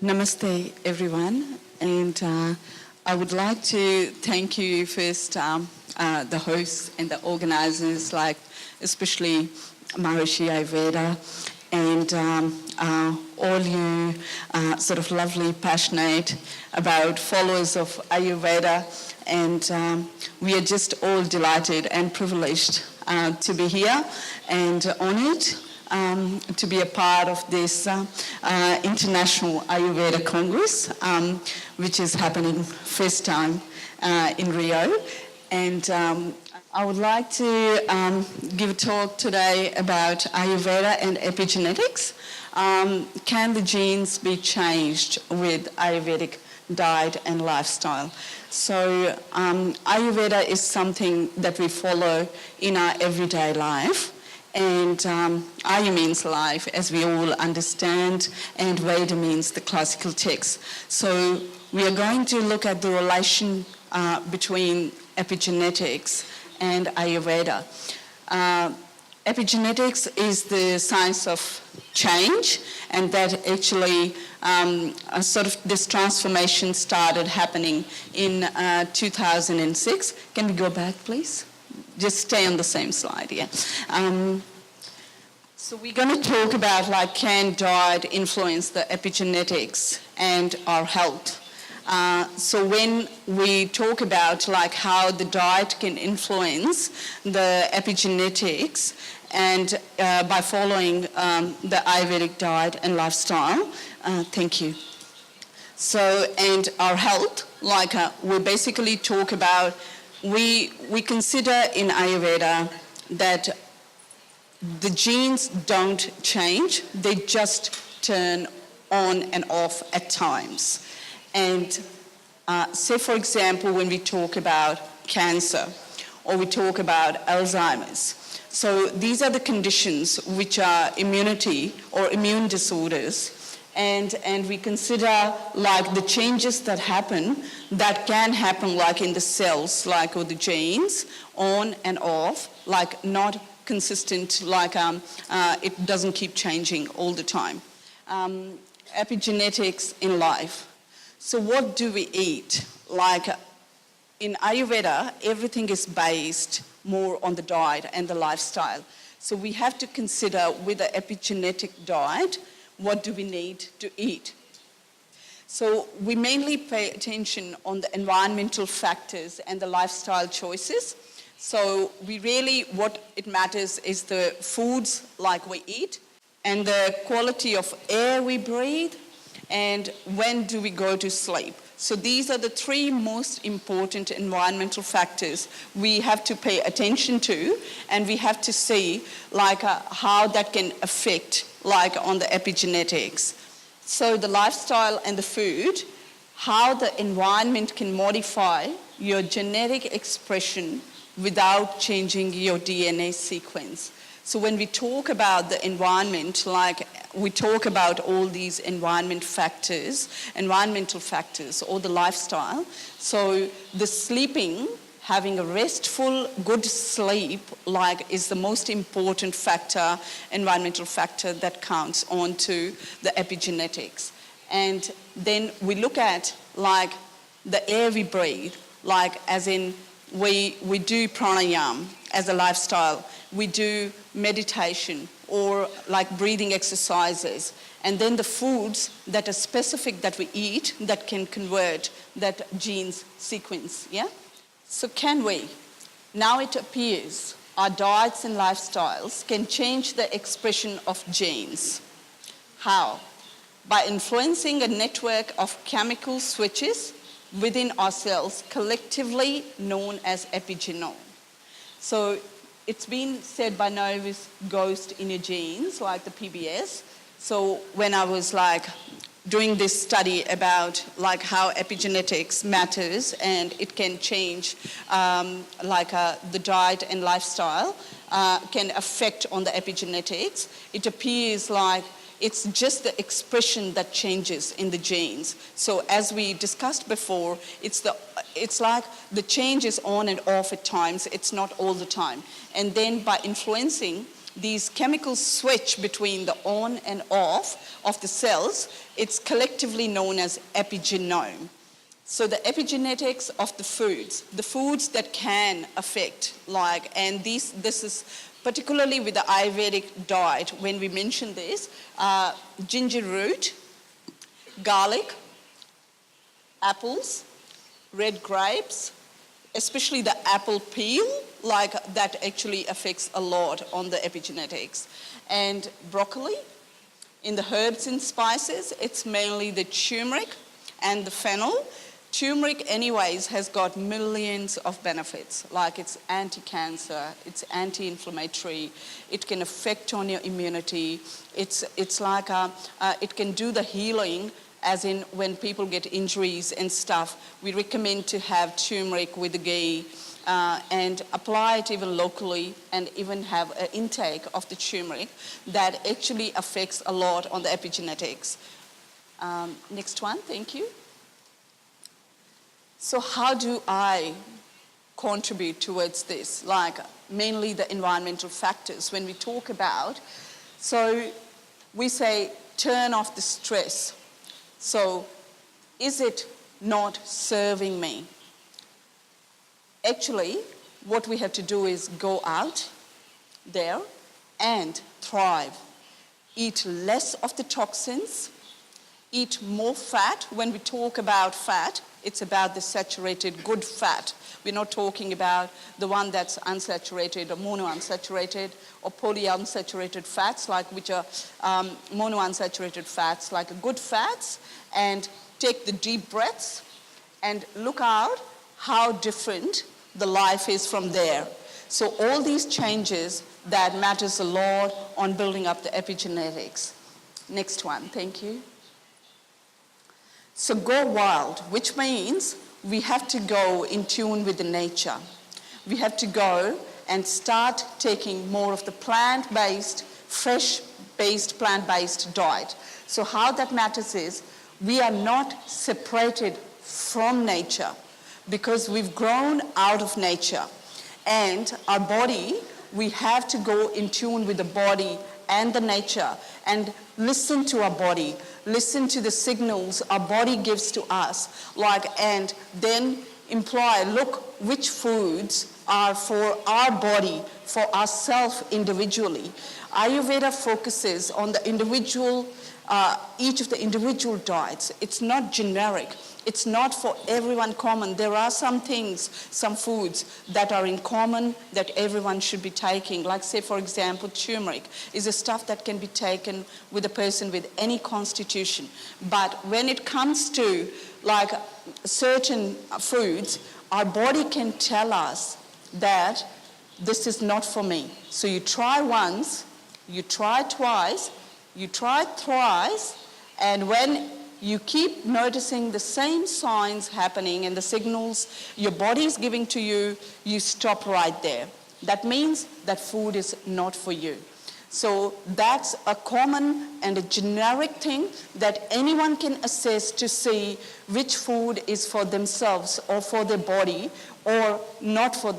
Namaste, everyone, and I would like to thank you first, the hosts and the organizers, like especially Maharishi Ayurveda, and all you sort of lovely, passionate about followers of Ayurveda, and we are just all delighted and privileged to be here and honored to be a part of this International Ayurveda Congress, which is happening first time in Rio. And I would like to give a talk today about Ayurveda and epigenetics. Can the genes be changed with Ayurvedic diet and lifestyle? So Ayurveda is something that we follow in our everyday life. And Ayu means life, as we all understand, and Veda means the classical text. So we are going to look at the relation between epigenetics and Ayurveda. Epigenetics is the science of change, and that actually sort of this transformation started happening in 2006. Can we go back, please? Just stay on the same slide, yeah. So we're going to talk about like can diet influence the epigenetics and our health. So when we talk about like how the diet can influence the epigenetics and by following the Ayurvedic diet and lifestyle, thank you. So, and our health, like we basically talk about we consider in Ayurveda that the genes don't change, they just turn on and off at times. And say, for example, when we talk about cancer or we talk about Alzheimer's, so these are the conditions which are immunity or immune disorders. And we consider like the changes that happen, that can happen like in the cells, like with the genes, on and off, like not consistent, like it doesn't keep changing all the time. Epigenetics in life. So what do we eat? Like in Ayurveda, everything is based more on the diet and the lifestyle. So we have to consider with the epigenetic diet, what do we need to eat? So we mainly pay attention on the environmental factors and the lifestyle choices. So we really, what it matters is the foods like we eat and the quality of air we breathe and when do we go to sleep. So these are the three most important environmental factors we have to pay attention to, and we have to see like how that can affect like on the epigenetics. So the lifestyle and the food, how the environment can modify your genetic expression without changing your DNA sequence. So when we talk about the environment, like we talk about all these environmental factors, or the lifestyle. So the sleeping, having a restful, good sleep, like is the most important factor, environmental factor that counts on to the epigenetics. And then we look at like the air we breathe, like as in we do pranayama as a lifestyle, we do meditation or like breathing exercises, and then the foods that are specific that we eat that can convert that genes sequence, yeah? So can we? Now it appears our diets and lifestyles can change the expression of genes. How? By influencing a network of chemical switches within our cells, collectively known as epigenome. So it's been said by Nova's ghost in your genes, like the PBS. So when I was like doing this study about like how epigenetics matters and it can change the diet and lifestyle can affect on the epigenetics, it appears like it's just the expression that changes in the genes. So as we discussed before, it's like the change is on and off at times, it's not all the time. And then by influencing these chemicals switch between the on and off of the cells. It's collectively known as epigenome. So the epigenetics of the foods that can affect, and this is particularly with the Ayurvedic diet, when we mention this, ginger root, garlic, apples, red grapes, especially the apple peel, that actually affects a lot on the epigenetics. And broccoli, in the herbs and spices, it's mainly the turmeric and the fennel. Turmeric anyways has got millions of benefits, it's anti-cancer, it's anti-inflammatory, it can affect on your immunity, it can do the healing, as in when people get injuries and stuff. We recommend to have turmeric with the ghee and apply it even locally, and even have an intake of the turmeric that actually affects a lot on the epigenetics. Next one, thank you. So how do I contribute towards this? Mainly the environmental factors when we talk about. So we say turn off the stress. So is it not serving me? Actually, what we have to do is go out there and thrive. Eat less of the toxins, eat more fat. When we talk about fat, it's about the saturated good fat. We're not talking about the one that's unsaturated or monounsaturated or polyunsaturated fats, which are monounsaturated fats, good fats. And take the deep breaths and look out how different the life is from there. So all these changes, that matters a lot on building up the epigenetics. Next one, thank you. So go wild, which means we have to go in tune with the nature. We have to go and start taking more of the plant-based, fresh-based, plant-based diet. So how that matters is we are not separated from nature because we've grown out of nature. And our body, we have to go in tune with the body and the nature and listen to our body, listen to the signals our body gives to us, and then imply, look, which foods are for our body, for ourselves individually. Ayurveda focuses on the individual, each of the individual diets. It's not generic. It's not for everyone common. There are some things, some foods that are in common that everyone should be taking. Say, for example, turmeric is a stuff that can be taken with a person with any constitution. But when it comes to certain foods, our body can tell us that this is not for me. So you try once, you try twice, you try thrice, and when you keep noticing the same signs happening and the signals your body is giving to you, you stop right there. That means that food is not for you. So that's a common and a generic thing that anyone can assess to see which food is for themselves or for their body or not for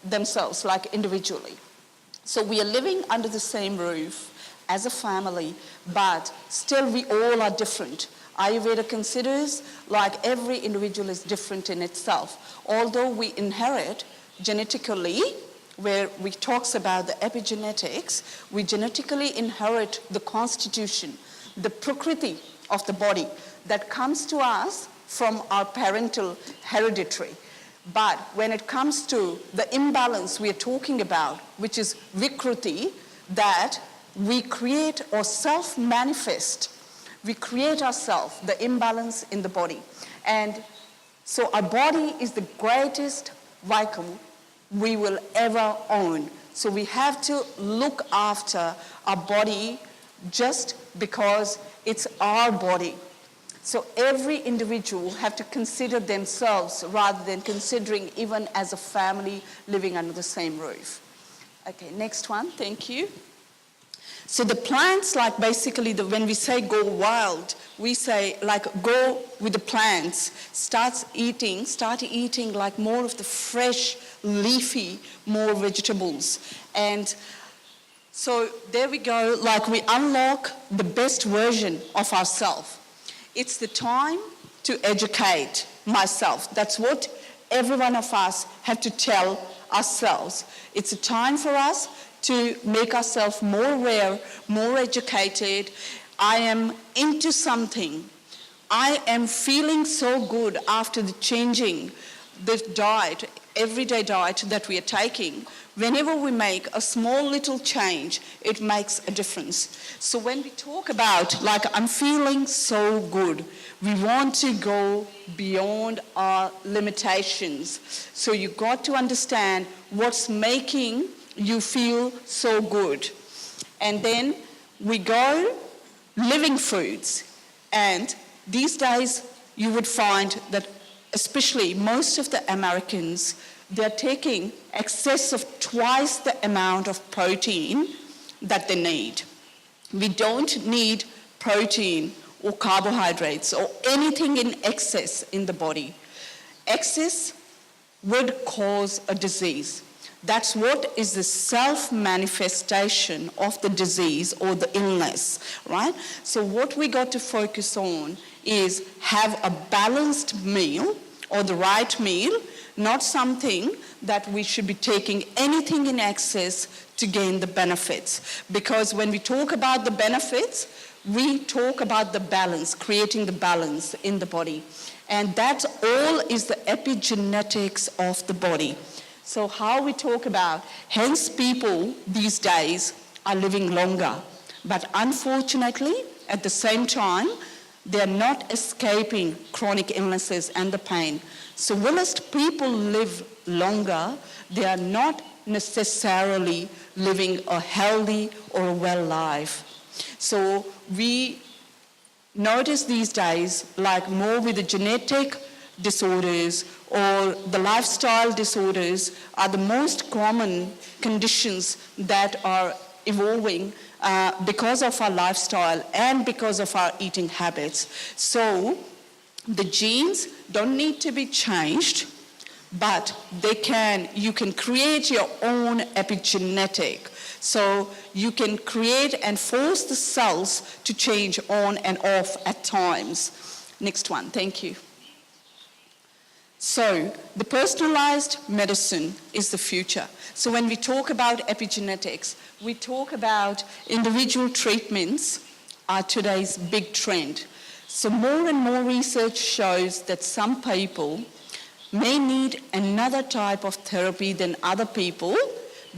themselves, individually. So we are living under the same roof as a family, but still we all are different. Ayurveda considers every individual is different in itself. Although we inherit genetically, where we talks about the epigenetics, we genetically inherit the constitution, the prakriti of the body that comes to us from our parental hereditary. But when it comes to the imbalance we are talking about, which is vikruti, that we create or self-manifest, we create ourselves, the imbalance in the body. And so our body is the greatest vehicle we will ever own. So we have to look after our body just because it's our body. So every individual have to consider themselves rather than considering even as a family living under the same roof. Okay, next one, thank you. So the plants, basically, when we say go wild, we say go with the plants, start eating more of the fresh, leafy, more vegetables. And So there we go, like we unlock the best version of ourselves. It's the time to educate myself. That's what every one of us have to tell ourselves. It's a time for us to make ourselves more aware, more educated. I am into something. I am feeling so good after the changing the diet, everyday diet that we are taking. Whenever we make a small little change, it makes a difference. So when we talk about, like, I'm feeling so good, we want to go beyond our limitations. So you got to understand what's making you feel so good. And then we go living foods. And these days you would find that especially most of the Americans, they're taking excess of twice the amount of protein that they need. We don't need protein or carbohydrates or anything in excess in the body. Excess would cause a disease. That's what is the self-manifestation of the disease or the illness, right? So what we got to focus on is have a balanced meal or the right meal, not something that we should be taking anything in excess to gain the benefits. Because when we talk about the benefits, we talk about the balance, creating the balance in the body. And that all is the epigenetics of the body. So how we talk about, hence people these days are living longer. But unfortunately, at the same time, they're not escaping chronic illnesses and the pain. So whilst people live longer, they are not necessarily living a healthy or a well life. So we notice these days, like more with the genetic disorders or the lifestyle disorders are the most common conditions that are evolving because of our lifestyle and because of our eating habits. So the genes don't need to be changed, but you can create your own epigenetic. So you can create and force the cells to change on and off at times. Next one, thank you. So the personalized medicine is the future. So when we talk about epigenetics, we talk about individual treatments are today's big trend. So more and more research shows that some people may need another type of therapy than other people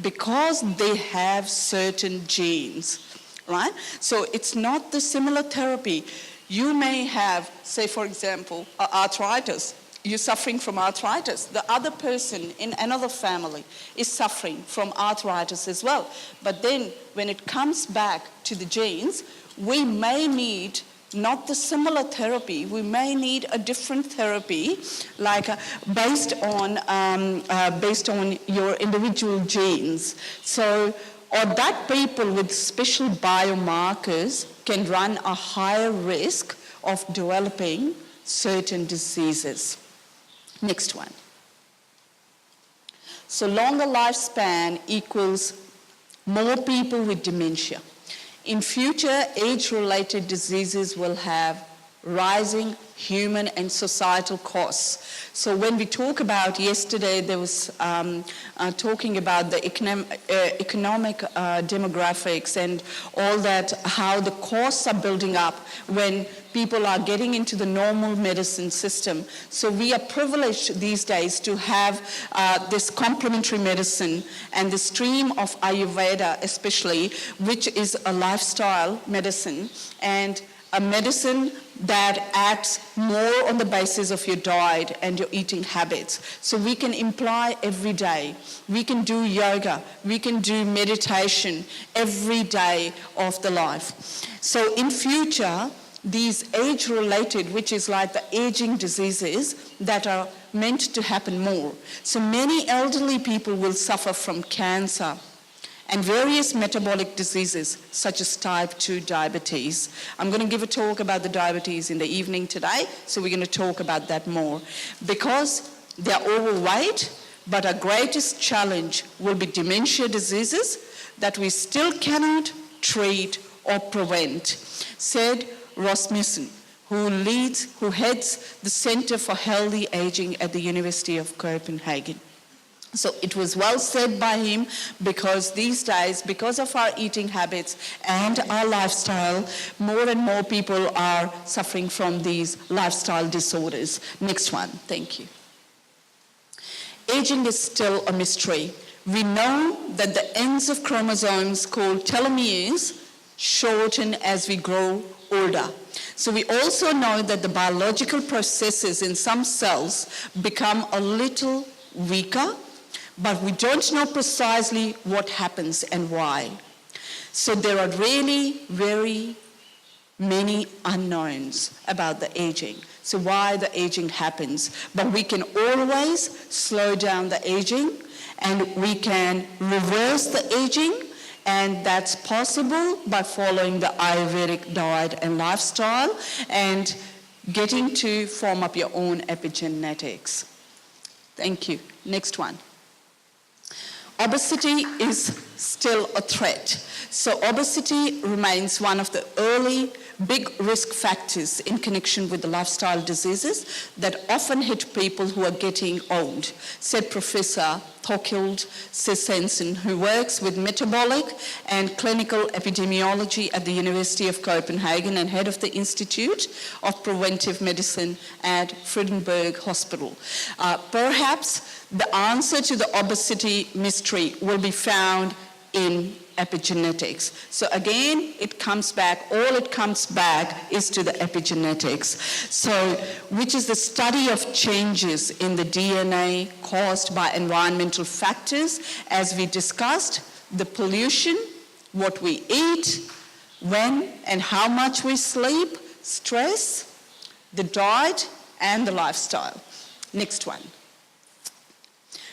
because they have certain genes, right? So it's not the similar therapy. You may have, say for example, arthritis. You're suffering from arthritis. The other person in another family is suffering from arthritis as well. But then when it comes back to the genes, we may need not the similar therapy. We may need a different therapy, like based on your individual genes. So, or that people with special biomarkers can run a higher risk of developing certain diseases. Next one. So longer lifespan equals more people with dementia. In future, age-related diseases will have rising human and societal costs. So when we talk about, yesterday there was talking about the economic demographics and all that, how the costs are building up when people are getting into the normal medicine system. So we are privileged these days to have this complementary medicine and the stream of Ayurveda especially, which is a lifestyle medicine and a medicine that acts more on the basis of your diet and your eating habits. So we can imply every day. We can do yoga. We can do meditation every day of the life. So in future, these age-related, which is like the aging diseases that are meant to happen more. So many elderly people will suffer from cancer and various metabolic diseases such as type 2 diabetes. I'm going to give a talk about the diabetes in the evening today, so we're going to talk about that more. Because they're overweight, but our greatest challenge will be dementia diseases, that we still cannot treat or prevent, said Rasmussen, who heads the Center for Healthy Aging at the University of Copenhagen. So it was well said by him, because these days, because of our eating habits and our lifestyle, more and more people are suffering from these lifestyle disorders. Next one, thank you. Aging is still a mystery. We know that the ends of chromosomes called telomeres shorten as we grow older. So we also know that the biological processes in some cells become a little weaker, but we don't know precisely what happens and why. So there are really very many unknowns about the aging. So why the aging happens. But we can always slow down the aging, and we can reverse the aging, and that's possible by following the Ayurvedic diet and lifestyle and getting to form up your own epigenetics. Thank you. Next one. Obesity is still a threat. So obesity remains one of the early big risk factors in connection with the lifestyle diseases that often hit people who are getting old, said Professor Thorkild Sessensen, who works with metabolic and clinical epidemiology at the University of Copenhagen and head of the Institute of Preventive Medicine at Frydenberg Hospital. Perhaps the answer to the obesity mystery will be found in epigenetics. So again, it comes back is to the epigenetics. So, which is the study of changes in the DNA caused by environmental factors, as we discussed, the pollution, what we eat, when and how much we sleep, stress, the diet, and the lifestyle. Next one.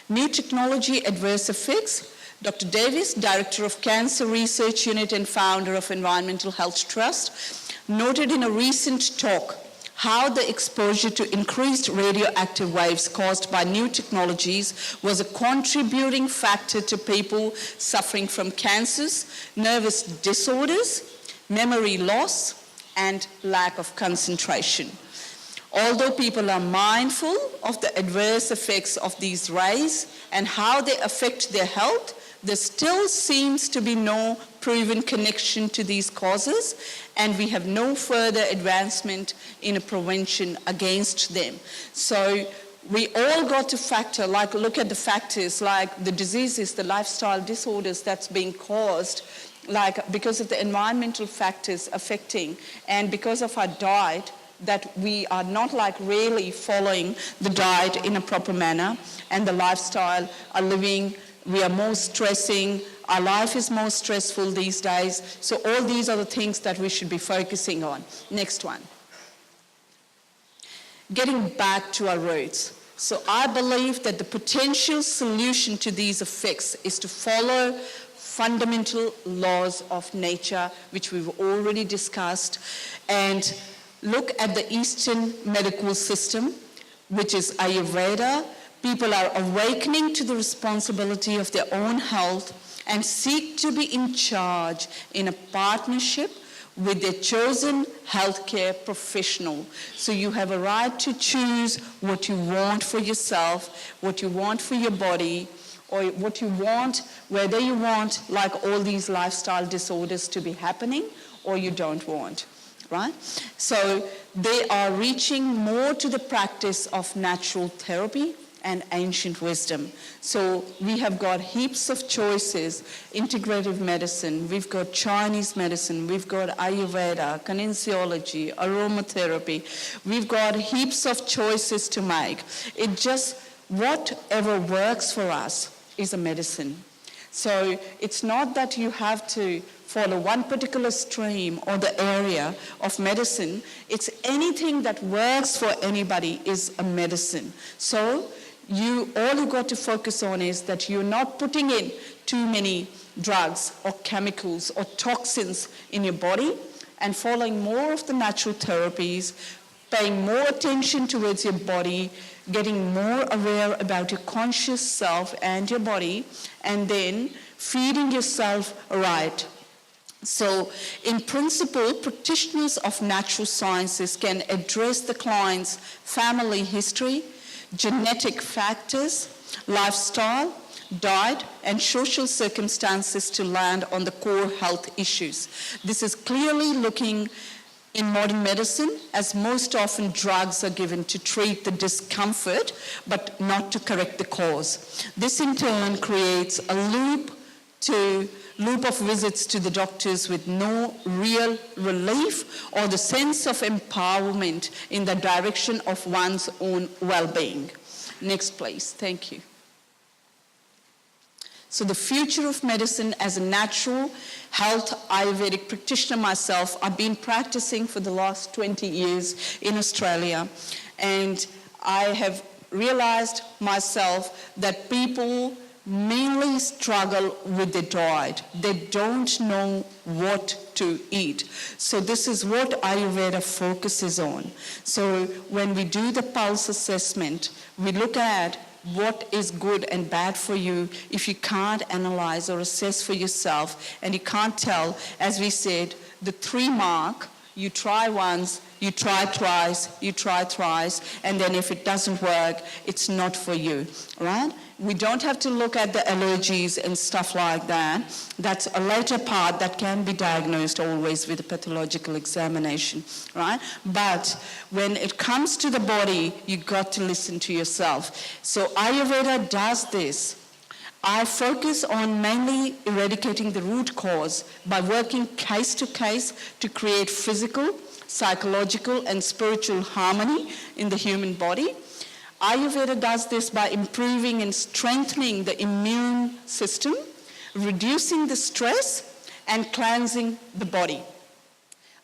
New technology adverse effects. Dr. Davis, Director of Cancer Research Unit and founder of Environmental Health Trust, noted in a recent talk how the exposure to increased radioactive waves caused by new technologies was a contributing factor to people suffering from cancers, nervous disorders, memory loss, and lack of concentration. Although people are mindful of the adverse effects of these rays and how they affect their health, there still seems to be no proven connection to these causes, and we have no further advancement in a prevention against them. So we all got to factor, like look at the factors like the diseases, the lifestyle disorders that's being caused, like because of the environmental factors affecting, and because of our diet, that we are not like really following the diet in a proper manner, and the lifestyle are living. We are more stressing, our life is more stressful these days. So all these are the things that we should be focusing on. Next one. Getting back to our roots. So I believe that the potential solution to these effects is to follow fundamental laws of nature, which we've already discussed, and look at the Eastern medical system, which is Ayurveda. People are awakening to the responsibility of their own health and seek to be in charge in a partnership with their chosen healthcare professional. So you have a right to choose what you want for yourself, what you want for your body, or what you want, whether you want like all these lifestyle disorders to be happening or you don't want. Right? So they are reaching more to the practice of natural therapy and ancient wisdom. So we have got heaps of choices, integrative medicine, we've got Chinese medicine, we've got Ayurveda, kinesiology, aromatherapy. We've got heaps of choices to make. It just, whatever works for us is a medicine. So it's not that you have to follow one particular stream or the area of medicine. It's anything that works for anybody is a medicine. So all you got to focus on is that you're not putting in too many drugs or chemicals or toxins in your body, and following more of the natural therapies, paying more attention towards your body, getting more aware about your conscious self and your body, and then feeding yourself right. So, in principle, practitioners of natural sciences can address the client's family history, genetic factors, lifestyle, diet, and social circumstances to land on the core health issues. This is clearly looking in modern medicine, as most often drugs are given to treat the discomfort, but not to correct the cause. This in turn creates a loop of visits to the doctors with no real relief or the sense of empowerment in the direction of one's own well-being. Next, please. Thank you. So the future of medicine as a natural health Ayurvedic practitioner myself, I've been practicing for the last 20 years in Australia, and I have realized myself that people mainly struggle with their diet. They don't know what to eat. So this is what Ayurveda focuses on. So when we do the pulse assessment, we look at what is good and bad for you if you can't analyze or assess for yourself, and you can't tell, as we said, the 3 mark. You try once, you try twice, you try thrice, and then if it doesn't work, it's not for you, right? We don't have to look at the allergies and stuff like that. That's a later part that can be diagnosed always with a pathological examination, right? But when it comes to the body, you got to listen to yourself. So Ayurveda does this. I focus on mainly eradicating the root cause by working case to case to create physical, psychological, and spiritual harmony in the human body. Ayurveda does this by improving and strengthening the immune system, reducing the stress, and cleansing the body,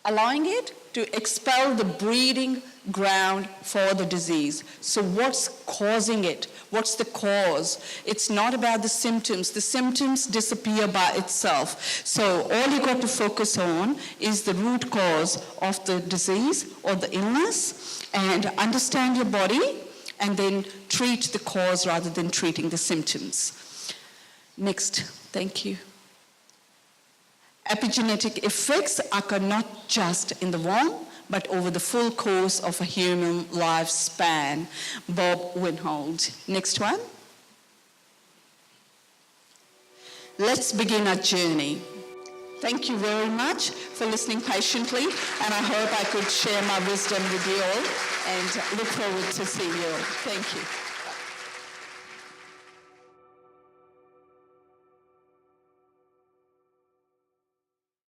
allowing it to expel the breeding ground for the disease. So what's causing it? What's the cause? It's not about the symptoms. The symptoms disappear by itself. So all you got to focus on is the root cause of the disease or the illness, and understand your body, and then treat the cause rather than treating the symptoms. Next, thank you. Epigenetic effects occur not just in the womb, but over the full course of a human lifespan. Bob Winhold. Next one. Let's begin our journey. Thank you very much for listening patiently, and I hope I could share my wisdom with you all, and look forward to seeing you all. Thank you.